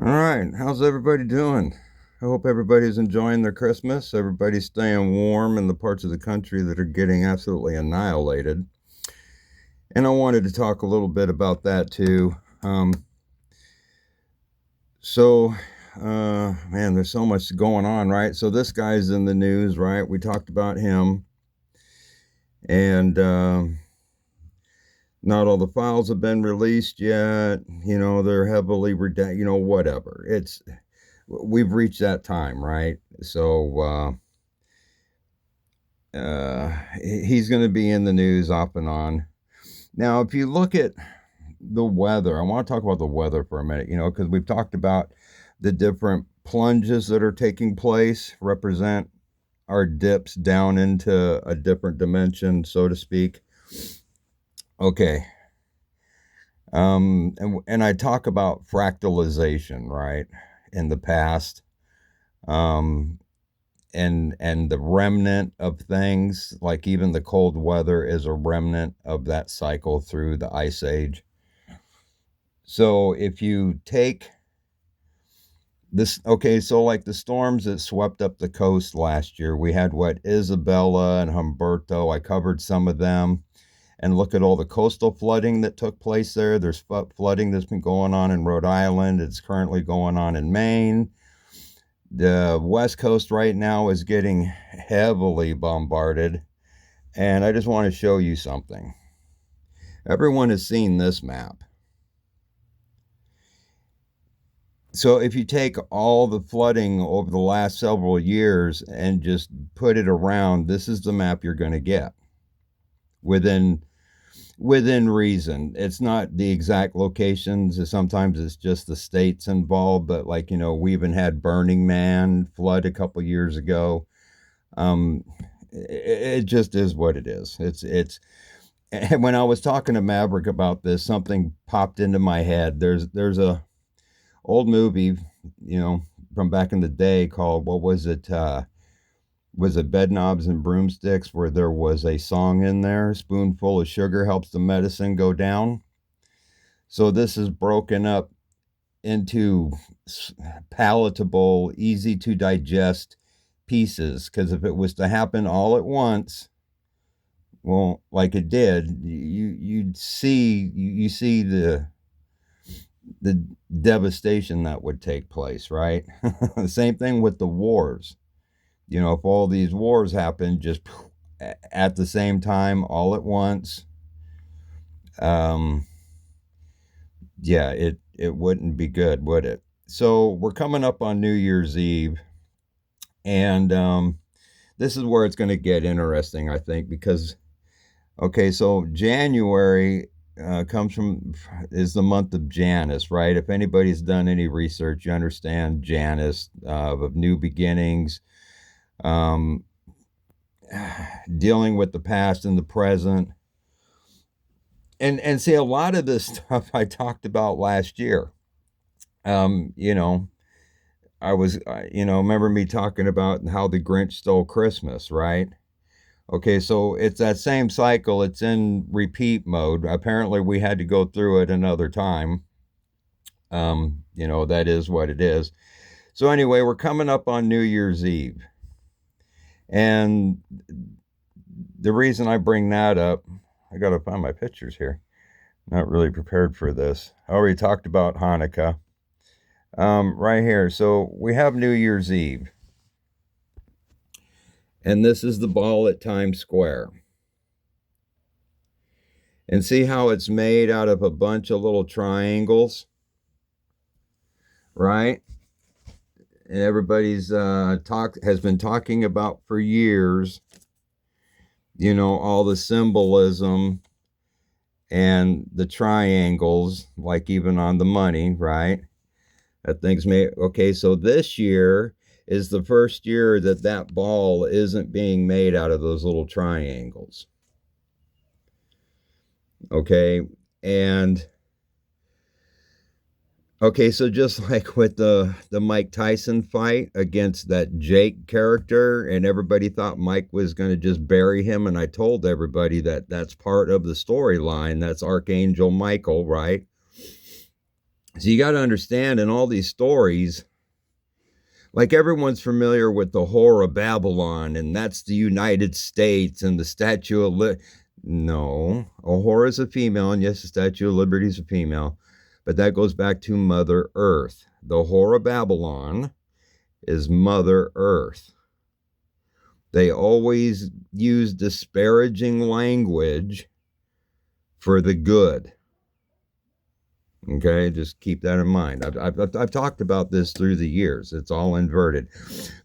All right, how's everybody doing? I hope everybody's enjoying their Christmas. Everybody's staying warm in the parts of the country that are getting absolutely annihilated. And I wanted to talk a little bit about that too. Um, so, man, there's so much going on, right? So, this guy's in the news, right? We talked about him, and not all the files have been released yet. They're heavily redacted, whatever. We've reached that time, right? So, he's going to be in the news off and on. Now, if you look at the weather, I want to talk about the weather for a minute, because we've talked about the different plunges that are taking place represent our dips down into a different dimension, so to speak. Okay. And I talk about fractalization, right? In the past. Um, and the remnant of things, like even the cold weather is a remnant of that cycle through the ice age. So if you take this, okay, so like the storms that swept up the coast last year, we had what, Isabella and Humberto. I covered some of them. And look at all the coastal flooding that took place there. There's flooding that's been going on in Rhode Island. It's currently going on in Maine. The West Coast right now is getting heavily bombarded. And I just want to show you something. Everyone has seen this map. So if you take all the flooding over the last several years and just put it around, this is the map you're going to get within reason. It's not the exact locations. Sometimes it's just the states involved, but like, we even had Burning Man flood a couple years ago. It just is what it is. And when I was talking to Maverick about this, something popped into my head. There's a old movie, from back in the day called, what was it? Was it Bed Knobs and Broomsticks, where there was a song in there, spoonful of sugar helps the medicine go down. So this is broken up into palatable, easy to digest pieces, because if it was to happen all at once, well, like it did, you'd see you see the devastation that would take place, right? Same thing with the wars. If all these wars happen just at the same time, all at once, um, yeah, it wouldn't be good, would it? So we're coming up on New Year's Eve, and this is where it's going to get interesting, I think, because okay, so January is the month of Janus, right? If anybody's done any research, you understand Janus, of new beginnings, um, dealing with the past and the present. And see, a lot of this stuff I talked about last year. Um, you know, remember me talking about how the Grinch stole Christmas, right? Okay, so it's that same cycle. It's in repeat mode. Apparently, we had to go through it another time. That is what it is. So anyway, we're coming up on New Year's Eve. And the reason I bring that up, I got to find my pictures here. Not really prepared for this. I already talked about Hanukkah. Right here. So we have New Year's Eve. And this is the ball at Times Square. And see how it's made out of a bunch of little triangles, right? And everybody's has been talking about for years, all the symbolism and the triangles, like even on the money, right? That thing's made. Okay, so this year is the first year that ball isn't being made out of those little triangles. Okay, and okay, so just like with the Mike Tyson fight against that Jake character, and everybody thought Mike was going to just bury him, and I told everybody that that's part of the storyline. That's Archangel Michael, right? So you got to understand in all these stories, like everyone's familiar with the Whore of Babylon, and that's the United States and the Statue of No, a whore is a female, and yes, the Statue of Liberty is a female, but that goes back to Mother Earth. The Whore of Babylon is Mother Earth. They always use disparaging language for the good. Okay, just keep that in mind. I've talked about this through the years. It's all inverted.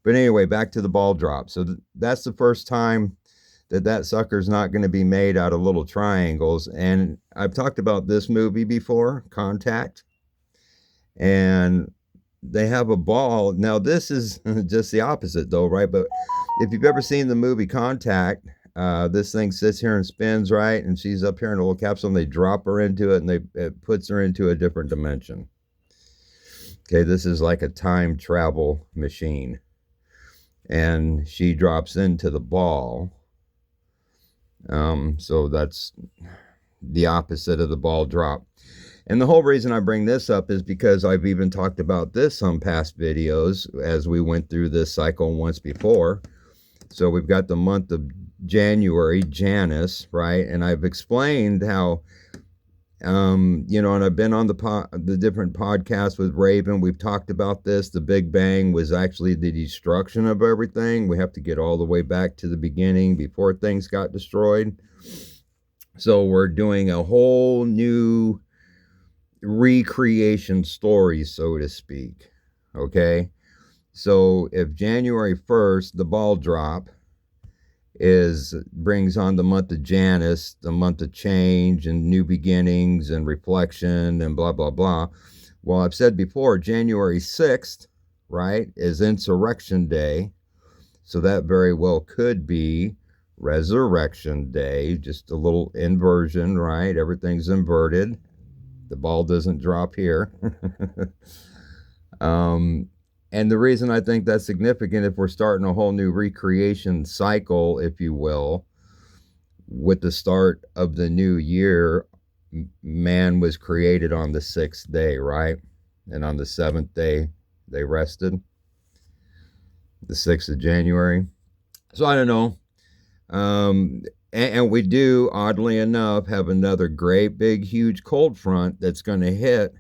But anyway, back to the ball drop. So that's the first time that sucker's not going to be made out of little triangles. And I've talked about this movie before, Contact. And they have a ball. Now, this is just the opposite, though, right? But if you've ever seen the movie Contact, this thing sits here and spins, right? And she's up here in a little capsule, and they drop her into it, and it puts her into a different dimension. Okay, this is like a time travel machine. And she drops into the ball. So that's the opposite of the ball drop. And the whole reason I bring this up is because I've even talked about this on past videos as we went through this cycle once before. So we've got the month of January, Janus, right? And I've explained how, and I've been on the different podcasts with Raven. We've talked about this. The Big Bang was actually the destruction of everything. We have to get all the way back to the beginning before things got destroyed. So we're doing a whole new recreation story, so to speak. Okay? So if January 1st, the ball drop, brings on the month of Janus, the month of change and new beginnings and reflection and blah, blah, blah. Well, I've said before, January 6th, right, is Insurrection Day. So that very well could be Resurrection Day, just a little inversion, right? Everything's inverted. The ball doesn't drop here. And the reason I think that's significant, if we're starting a whole new recreation cycle, if you will, with the start of the new year, man was created on the 6th day, right? And on the 7th day, they rested. The 6th of January. So I don't know. And we do, oddly enough, have another great, big, huge cold front that's going to hit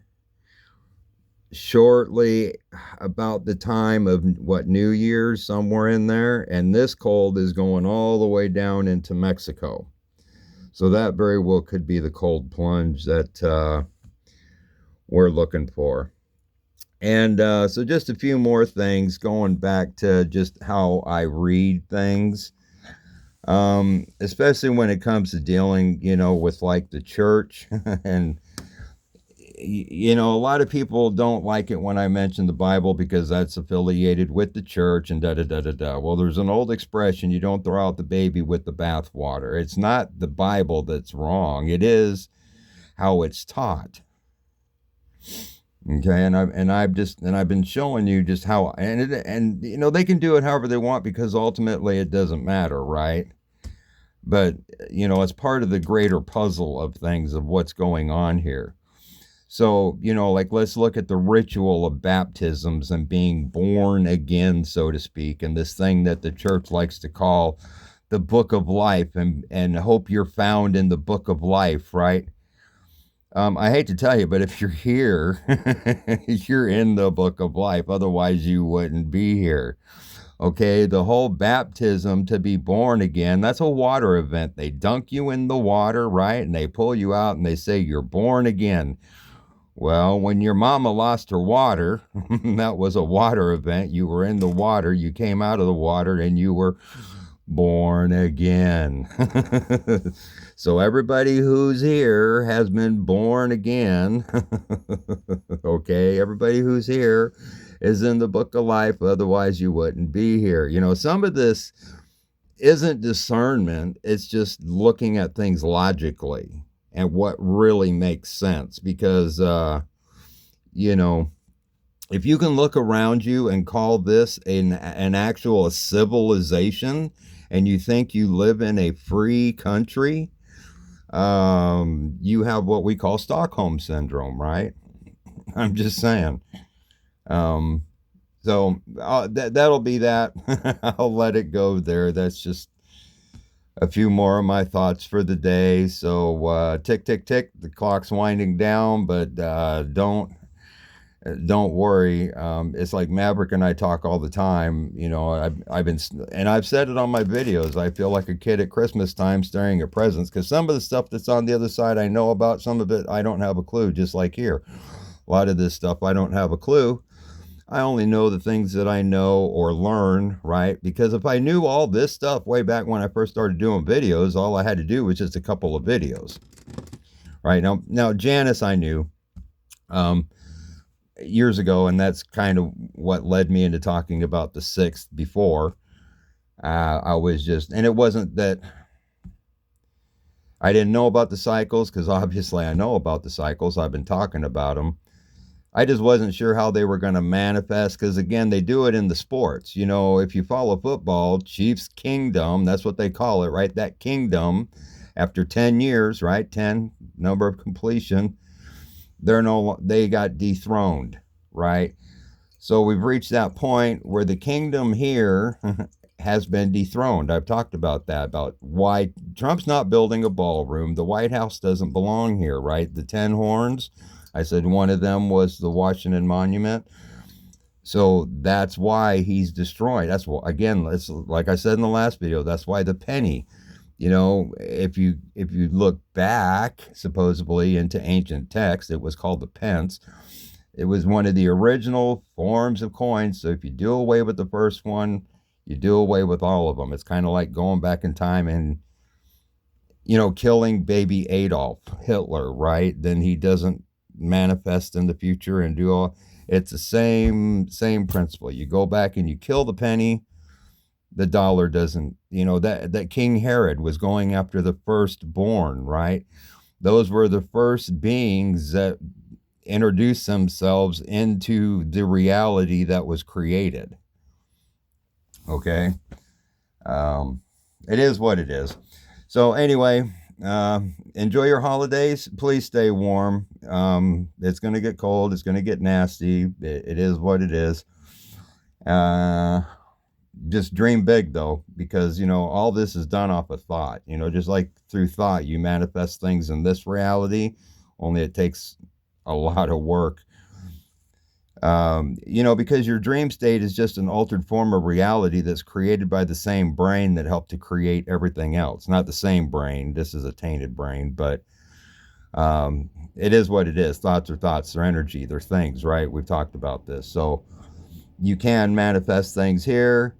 shortly about the time of New Year's, somewhere in there. And this cold is going all the way down into Mexico. So that very well could be the cold plunge that we're looking for. And so just a few more things going back to just how I read things. Especially when it comes to dealing, with like the church and, a lot of people don't like it when I mention the Bible because that's affiliated with the church and da-da-da-da-da. Well, there's an old expression, you don't throw out the baby with the bathwater. It's not the Bible that's wrong. It is how it's taught. Okay, and I've been showing you just how, and they can do it however they want because ultimately it doesn't matter, right? But, it's part of the greater puzzle of things of what's going on here. So, like let's look at the ritual of baptisms and being born again, so to speak, and this thing that the church likes to call the book of life and hope you're found in the book of life, right? I hate to tell you, but if you're here, you're in the book of life. Otherwise, you wouldn't be here. Okay, the whole baptism to be born again, that's a water event. They dunk you in the water, right? And they pull you out and they say, you're born again. Well, when your mama lost her water, that was a water event. You were in the water, you came out of the water, and you were born again. So everybody who's here has been born again. Okay, everybody who's here is in the book of life. Otherwise, you wouldn't be here. Some of this isn't discernment. It's just looking at things logically and what really makes sense. Because, if you can look around you and call this an actual civilization, and you think you live in a free country, you have what we call Stockholm Syndrome, right? I'm just saying. Um, so that'll be that. I'll let it go there. That's just a few more of my thoughts for the day. So tick, tick, tick. The clock's winding down, but don't worry. It's like Maverick and I talk all the time. You know, I've been, and I've said it on my videos. I feel like a kid at Christmas time staring at presents, because some of the stuff that's on the other side I know about. Some of it I don't have a clue. Just like here, a lot of this stuff I don't have a clue. I only know the things that I know or learn, right? Because if I knew all this stuff way back when I first started doing videos, all I had to do was just a couple of videos, right? Now Janice, I knew. Years ago, and that's kind of what led me into talking about the sixth before. I was just, and it wasn't that I didn't know about the cycles, because obviously I know about the cycles. I've been talking about them. I just wasn't sure how they were going to manifest, because again, they do it in the sports. You know, if you follow football, Chiefs Kingdom, that's what they call it, right? That kingdom, after 10 years, right? 10 number of completion, they got dethroned, right? So we've reached that point where the kingdom here has been dethroned. I've talked about that, about why Trump's not building a ballroom. The White House doesn't belong here, right? The 10 horns, I said one of them was the Washington Monument. So that's why he's destroyed. That's why, again, it's like I said in the last video, that's why the penny, you know, if you look back supposedly into ancient texts, it was called the pence. It was one of the original forms of coins. So if you do away with the first one, you do away with all of them. It's kind of like going back in time and, you know, killing baby Adolf Hitler, right? Then he doesn't manifest in the future and do all. It's the same principle. You go back and you kill the penny, the dollar doesn't. You know, that King Herod was going after the firstborn, right? Those were the first beings that introduced themselves into the reality that was created. Okay. It is what it is. So anyway, enjoy your holidays. Please stay warm. It's going to get cold. It's going to get nasty. It is what it is. Just dream big, though, because, you know, all this is done off of thought. You know, just like through thought, you manifest things in this reality, only it takes a lot of work. You know, because your dream state is just an altered form of reality that's created by the same brain that helped to create everything else. Not the same brain. This is a tainted brain, but it is what it is. Thoughts are thoughts. They're energy. They're things, right? We've talked about this. So you can manifest things here,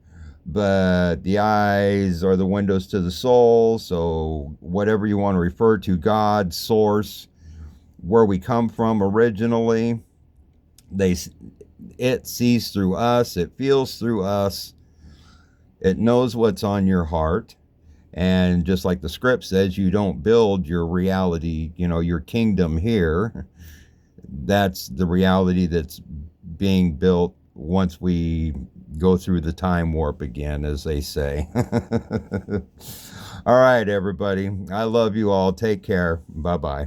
but the eyes are the windows to the soul. So whatever you want to refer to, God, source, where we come from originally, it sees through us, it feels through us, it knows what's on your heart. And just like the script says, you don't build your reality, you know, your kingdom here. That's the reality that's being built once we go through the time warp again, as they say. All right, everybody. I love you all. Take care. Bye-bye.